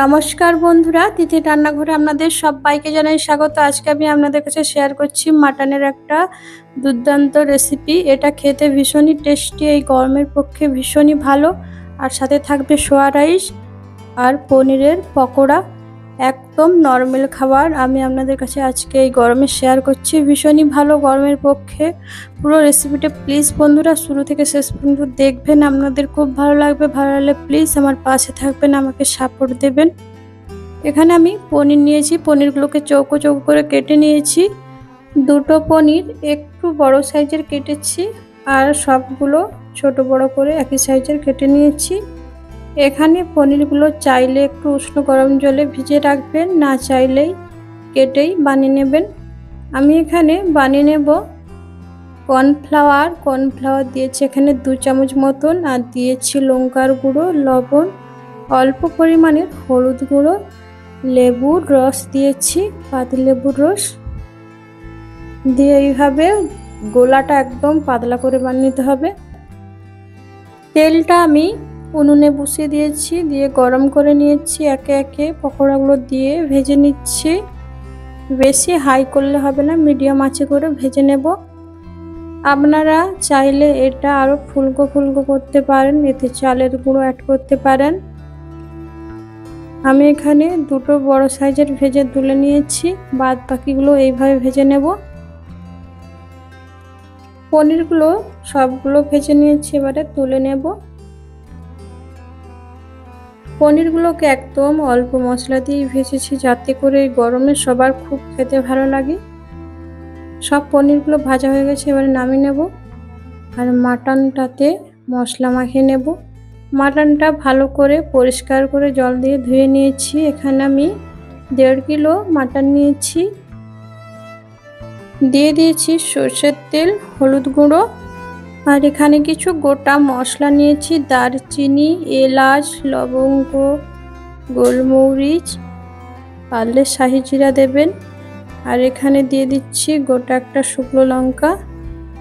নমস্কার বন্ধুরা, তিথি রান্নাঘরে আপনাদের সবাইকে জানাই স্বাগত। আজকে আমি আপনাদের কাছে শেয়ার করছি মাটনের একটা দুর্দান্ত রেসিপি। এটা খেতে ভীষণই টেস্টি, এই গরমের পক্ষে ভীষণই ভালো। আর সাথে থাকবে সোয়া রাইস আর পনিরের পকোড়া, একদম নরমাল খাবার। আমি আপনাদের কাছে আজকে এই গরমে শেয়ার করছি, ভীষণই ভালো গরমের পক্ষে। পুরো রেসিপিটা প্লিজ বন্ধুরা শুরু থেকে শেষ পর্যন্ত দেখবেন, আপনাদের খুব ভালো লাগবে। ভালো লাগলে প্লিজ আমার পাশে থাকবেন, আমাকে সাপোর্ট দেবেন। এখানে আমি পনির নিয়েছি, পনিরগুলোকে চৌকো চৌকো করে কেটে নিয়েছি। দুটো পনির একটু বড় সাইজের কেটেছি, আর সবগুলো ছোট বড় করে একই সাইজের কেটে নিয়েছি। এখানে পনিরগুলো চাইলে একটু উষ্ণ গরম জলে ভিজিয়ে রাখবেন, না চাইলেই কেটেই বানিয়ে নেবেন। আমি এখানে বানিয়ে নেব কর্নফ্লাওয়ার দিয়েছি এখানে 2 চামচ মতন, আর দিয়েছি লঙ্কার গুঁড়ো, লবণ, অল্প পরিমাণের হলুদ গুঁড়ো, লেবুর রস দিয়েছি, পাতিলেবুর রস দিয়ে এইভাবে গোলাটা একদম পাতলা করে বানিয়ে নিতে হবে। তেলটা আমি উনুনে বসিয়ে দিয়েছি, দিয়ে গরম করে নিয়েছি। একে একে পকোড়াগুলো দিয়ে ভেজে নিচ্ছি। বেশি হাই করলে হবে না, মিডিয়াম আঁচে করে ভেজে নেব। আপনারা চাইলে এটা আরও ফুলকো ফুলকো করতে পারেন, এতে চালের গুঁড়ো অ্যাড করতে পারেন। আমি এখানে দুটো বড় সাইজের ভেজে তুলে নিয়েছি, বাদ বাকিগুলো এইভাবে ভেজে নেব। পনিরগুলো সবগুলো ভেজে নিয়েছি, এবারে তুলে নেব। পনিরগুলোকে একদম অল্প মশলা দিয়ে ভেজেছি, যাতে করে গরমে সবার খুব খেতে ভালো লাগে। সব পনিরগুলো ভাজা হয়ে গেছে, এবারে নামিয়ে নেব। আর মাটনটাতে মশলা মাখিয়ে নেব। মাটনটা ভালো করে পরিষ্কার করে জল দিয়ে ধুয়ে নিয়েছি। এখানে আমি 1.5 কিলো মাটন নিয়েছি। দিয়ে দিয়েছি সরষের তেল, হলুদ গুঁড়ো, আর এখানে কিছু গোটা মশলা নিয়েছি, দারচিনি, এলাচ, লবঙ্গ, গোলমরিচ, পারলে শাহি জিরা দেবেন। আর এখানে দিয়ে দিচ্ছি গোটা একটা শুকনো লঙ্কা,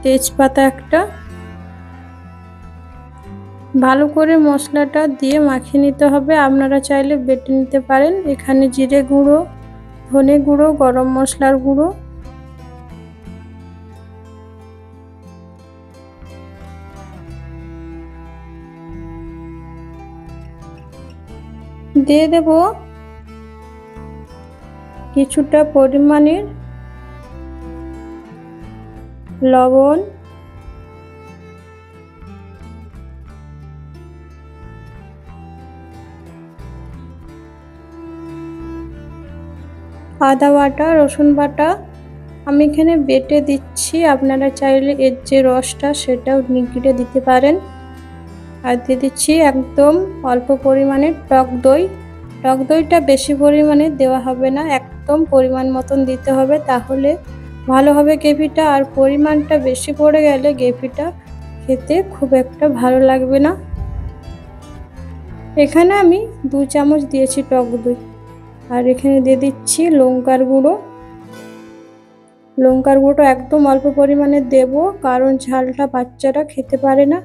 তেজপাতা একটা। ভালো করে মশলাটা দিয়ে মাখিয়ে নিতে হবে। আপনারা চাইলে বেটে নিতে পারেন। এখানে জিরে গুঁড়ো, ধনে গুঁড়ো, গরম মশলার গুঁড়ো, দিয়ে দেব কিছুটা পরিমাণের লবণ, আদা বাটা, রসুন বাটা আমি এখানে বেটে দিচ্ছি। আপনারা চাইলে এর যে রসটা সেটাও নিগড়ে দিতে পারেন। আর দিয়ে দিচ্ছি একদম অল্প পরিমাণের টক দই। টক দইটা বেশি পরিমাণে দেওয়া হবে না, একদম পরিমাণ মতন দিতে হবে, তাহলে ভালো হবে গ্রেভিটা। আর পরিমাণটা বেশি পড়ে গেলে গ্রেভিটা খেতে খুব একটা ভালো লাগবে না। এখানে আমি 2 চামচ দিয়েছি টক দই। আর এখানে দিয়ে দিচ্ছি লঙ্কার গুঁড়ো। লঙ্কার গুঁড়োটা একদম অল্প পরিমাণে দেব, কারণ ঝালটা বাচ্চারা খেতে পারে না।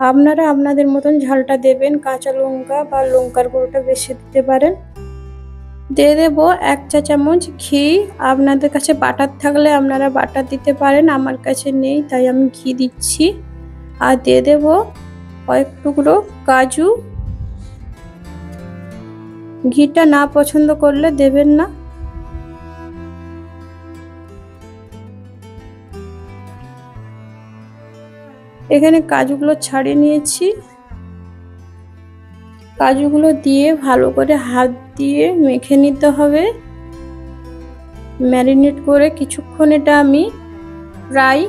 আপনারা আপনাদের মতন ঝালটা দেবেন, কাঁচা লঙ্কা বা লঙ্কার গুঁড়োটা বেশি দিতে পারেন। দিয়ে দেবো 1 চা চামচ ঘি। আপনাদের কাছে বাটার থাকলে আপনারা বাটার দিতে পারেন, আমার কাছে নেই তাই আমি ঘি দিচ্ছি। আর দিয়ে দেবো কয়েক টুকরো কাজু। ঘিটা না পছন্দ করলে দেবেন না। এখানে কাজুগুলো ছাড়িয়ে নিয়েছি। কাজুগুলো দিয়ে ভালো করে হাত দিয়ে মেখে নিতে হবে, ম্যারিনেট করে কিছুক্ষণ। এটা আমি প্রায়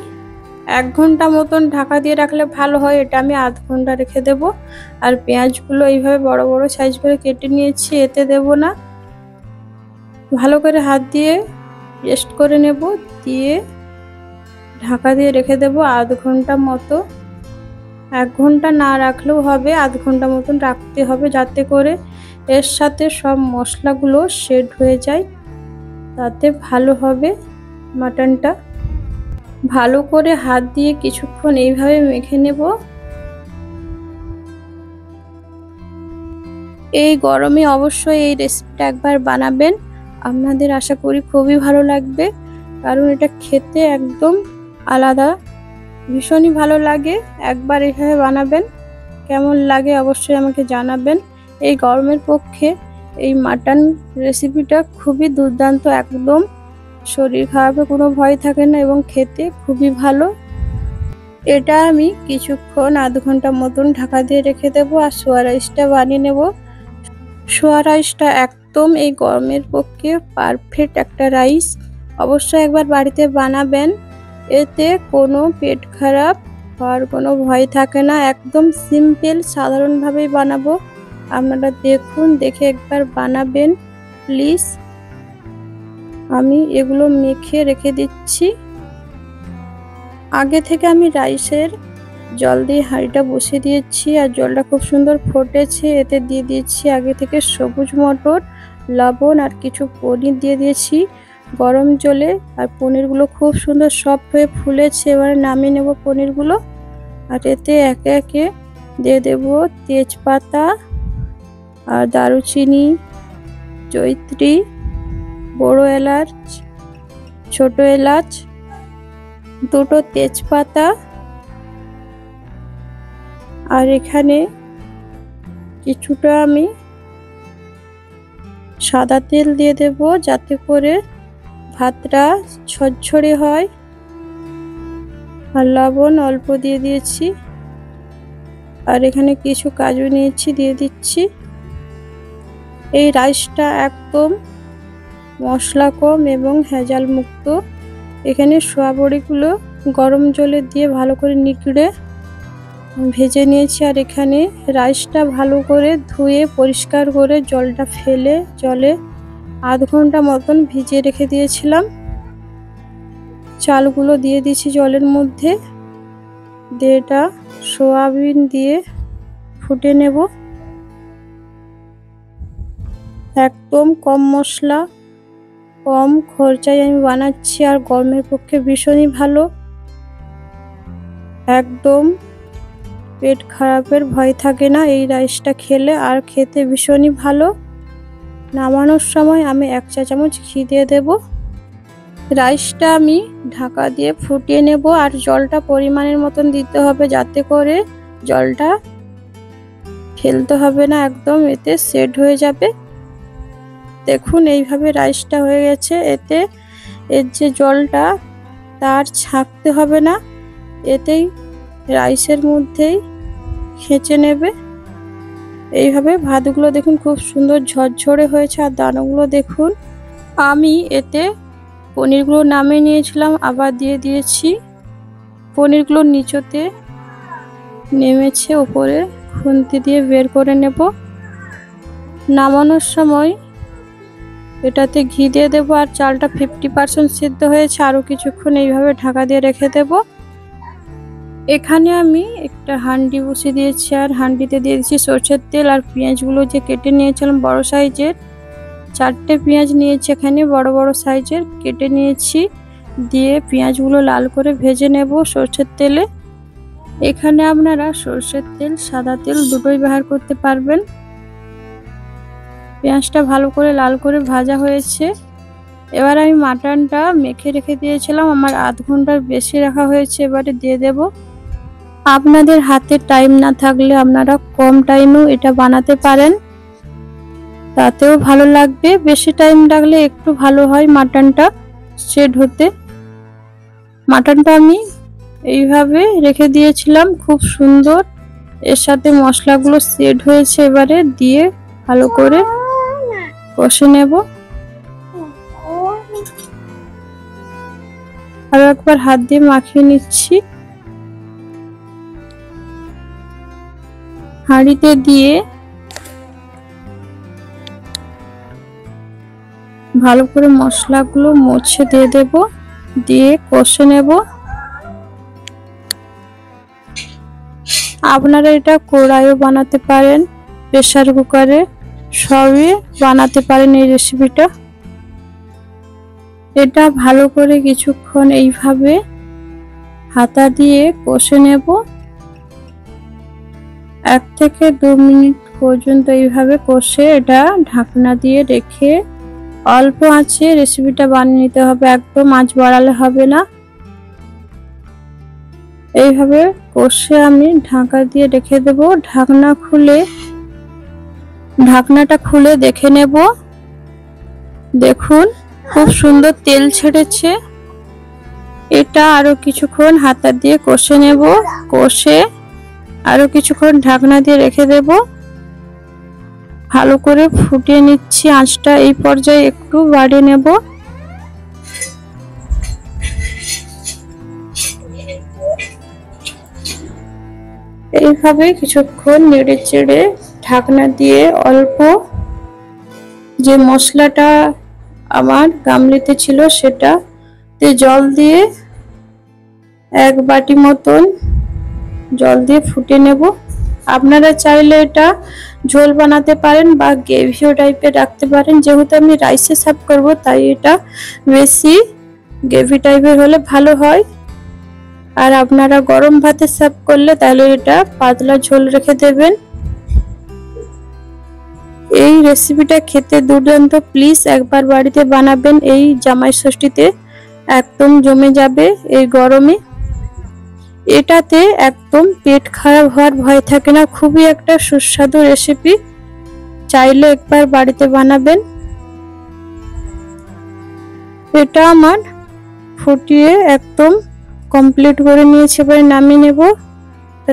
1 ঘন্টা মতন ঢাকা দিয়ে রাখলে ভালো হয়, এটা আমি আধ ঘন্টা রেখে দেব। আর পেঁয়াজগুলো এইভাবে বড় বড় সাইজ করে কেটে নিয়েছি, এতে দেব না। ভালো করে হাত দিয়ে পেস্ট করে নেব, দিয়ে ঢাকা দিয়ে রেখে দেব আধ ঘন্টা মতো। 1 ঘন্টা না রাখলেও হবে, আধ ঘন্টা মতন রাখতে হবে, যাতে করে এর সাথে সব মশলাগুলো সেট হয়ে যায়, তাতে ভালো হবে মাটনটা। ভালো করে হাত দিয়ে কিছুক্ষণ এইভাবে মেখে নেব। এই গরমে অবশ্যই এই রেসিপিটা একবার বানাবেন, আপনাদের আশা করি খুবই ভালো লাগবে, কারণ এটা খেতে একদম আলাদা, ভীষণই ভালো লাগে। একবার এভাবে বানাবেন, কেমন লাগে অবশ্যই আমাকে জানাবেন। এই গরমের পক্ষে এই মাটন রেসিপিটা খুবই দুর্দান্ত, একদম শরীর খারাপের কোনো ভয় থাকে না এবং খেতে খুবই ভালো। এটা আমি কিছুক্ষণ আধ ঘন্টা মতন ঢাকা দিয়ে রেখে দেবো আর সোয়া রাইসটা বানিয়ে নেব। সোয়া রাইসটা একদম এই গরমের পক্ষে পারফেক্ট একটা রাইস, অবশ্যই একবার বাড়িতে বানাবেন, এতে কোনো পেট খারাপ হওয়ার কোনো ভয় থাকে না। একদম সিম্পল সাধারণভাবেই বানাবো, আপনারা দেখুন, দেখে একবার বানাবেন প্লিজ। আমি এগুলো মেখে রেখে দিচ্ছি। আগে থেকে আমি রাইসের জল দিয়ে হাঁড়িটা বসিয়ে দিয়েছি আর জলটা খুব সুন্দর ফুটেছে। এতে দিয়ে দিয়েছি আগে থেকে সবুজ মটর, লবণ আর কিছু পনির দিয়ে দিয়েছি গরম জলে। আর পনিরগুলো খুব সুন্দর সফট হয়ে ফুলেছে। এবার নামিয়ে নেব পনিরগুলো। আর এতে একে একে দিয়ে দেব তেজপাতা আর দারুচিনি, জয়িত্রী, বড় এলাচ, ছোট এলাচ, দুটো তেজপাতা, আর এখানে কিছুটা আমি সাদা তেল দিয়ে দেব যাতে করে ভাতটা ঝরঝরে হয়। আর লবণ অল্প দিয়ে দিয়েছি। আর এখানে কিছু কাজু নিয়েছি, দিয়ে দিচ্ছি। এই রাইসটা একদম মশলা কম এবং ভেজাল মুক্ত। এখানে সোয়া বড়িগুলো গরম জলে দিয়ে ভালো করে নিকড়ে ভেজে নিয়েছি। আর এখানে রাইসটা ভালো করে ধুয়ে পরিষ্কার করে জলটা ফেলে জলে আধ ঘন্টা মতন ভিজিয়ে রেখে দিয়েছিলাম। চালগুলো দিয়ে দিয়েছি জলের মধ্যে, দিয়ে এটা সোয়াবিন দিয়ে ফুটে নেব। একদম কম মশলা কম খরচায় আমি বানাচ্ছি, আর গরমের পক্ষে ভীষণই ভালো। একদম পেট খারাপের ভয় থাকে না এই রাইসটা খেলে, আর খেতে ভীষণই ভালো। নামানোর সময় আমি 1 চা চামচ ঘি দিয়ে দেব। রাইসটা আমি ঢাকা দিয়ে ফুটিয়ে নেব, আর জলটা পরিমাণের মতন দিতে হবে যাতে করে জলটা ফেলতে হবে না, একদম এতে সেট হয়ে যাবে। দেখুন এইভাবে রাইসটা হয়ে গেছে। এতে এর যে জলটা তার ছাঁকতে হবে না, এতেই রাইসের মধ্যেই খেঁচে নেবে। এইভাবে ভাতগুলো দেখুন খুব সুন্দর ঝরঝরে হয়েছে, আর দানাগুলো দেখুন। আমি এতে পনিরগুলো নামিয়ে নিয়েছিলাম, আবার দিয়ে দিয়েছি। পনিরগুলো নিচতে নেমেছে, উপরে খুন্তি দিয়ে বের করে নেব। নামানোর সময় এটাতে ঘি দিয়ে দেবো, আর চালটা 50% সিদ্ধ হয়েছে, আরও কিছুক্ষণ এইভাবে ঢাকা দিয়ে রেখে দেব। এখানে আমি একটা হাঁড়ি বসিয়ে দিয়েছি, আর হাঁড়িতে দিয়ে দিচ্ছি সরষের তেল। আর পেঁয়াজগুলো যে কেটে নিয়েছিলাম বড় সাইজের 4টে পেঁয়াজ নিয়েছি, এখানে বড় বড় সাইজের কেটে নিয়েছি, দিয়ে পেঁয়াজগুলো লাল করে ভেজে নেব সরষের তেলে। এখানে আপনারা সরষের তেল সাদা তেল দুটোই ব্যবহার করতে পারবেন। পেঁয়াজটা ভালো করে লাল করে ভাজা হয়েছে। এবার আমি মাটনটা মেখে রেখে দিয়েছিলাম, আমার আধ ঘন্টার বেশি রাখা হয়েছে, এবারে দিয়ে দেব। আপনাদের হাতে টাইম না থাকলে আপনারা কম টাইমেও এটা বানাতে পারেন, তাতেও ভালো লাগবে। বেশি টাইম লাগলে একটু ভালো হয় মাটনটা সেট হতে। মাটনটা আমি এইভাবে রেখে দিয়েছিলাম, খুব সুন্দর এর সাথে মশলাগুলো সেট হয়েছে। এবারে দিয়ে ভালো করে কষে নেব। আরো একবার হাত দিয়ে মাখিয়ে নিচ্ছি। হাঁড়িতে দিয়ে ভালো করে মশলাগুলো মুছে দিয়ে দেব, দিয়ে কষে নেব। আপনারা এটা কড়াইও বানাতে পারেন, প্রেসার কুকারে, সবই বানাতে পারেন এই রেসিপিটা। এটা ভালো করে কিছুক্ষণ এইভাবে হাতা দিয়ে কষে নেব। 1 থেকে 2 মিনিট পর্যন্ত এইভাবে কষে এটা ঢাকনা দিয়ে রেখে অল্প আঁচে রেসিপিটা বানিয়ে নিতে হবে, একদম আঁচ বাড়ালে হবে না। এইভাবে কষে আমি ঢাকা দিয়ে রেখে দেব। ঢাকনাটা খুলে দেখে নেব। দেখুন খুব সুন্দর তেল ছেড়েছে। এটা আরো কিছুক্ষণ হাতা দিয়ে কষে নেব। কষে আরো কিছুক্ষণ ঢাকনা দিয়ে রেখে দেব। ভালো করে ফুটিয়ে নিচ্ছি। আঁচটা এই পর্যায়ে একটু বাড়িয়ে নেব। এইভাবে কিছুক্ষণ নেড়ে চেড়ে ঢাকনা দিয়ে অল্প যে মশলাটা আমার গামলিতে ছিল সেটাতে জল দিয়ে 1 বাটি মতন জল দিয়ে ফুটে নেব। আপনারা চাইলে এটা ঝোল বানাতে পারেন বা গ্রেভিও টাইপের রাখতে পারেন। যেহেতু আমি রাইসে সার্ভ করব তাই এটা বেশি গ্রেভি টাইপের হলে ভালো হয়। আর আপনারা গরম ভাতে সার্ভ করলে তাহলে এটা পাতলা ঝোল রেখে দেবেন। এই রেসিপিটা খেতে দুর্দান্ত, প্লিজ একবার বাড়িতে বানাবেন। এই জামাই ষষ্ঠীতে একদম জমে যাবে এই গরমে। এটাতে একদম পেট খারাপ হওয়ার ভয় থাকে না। খুবই একটা সুস্বাদু রেসিপি, চাইলে একবার বাড়িতে বানাবেন। এটা আমার ফুটিয়ে একদম কমপ্লিট করে নিয়েছি, এবারে নামিয়ে নেব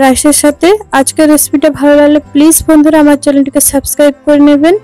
রাইসের সাথে। আজকের রেসিপিটা ভালো লাগলে প্লিজ বন্ধুরা আমার চ্যানেলটিকে সাবস্ক্রাইব করে নেবেন।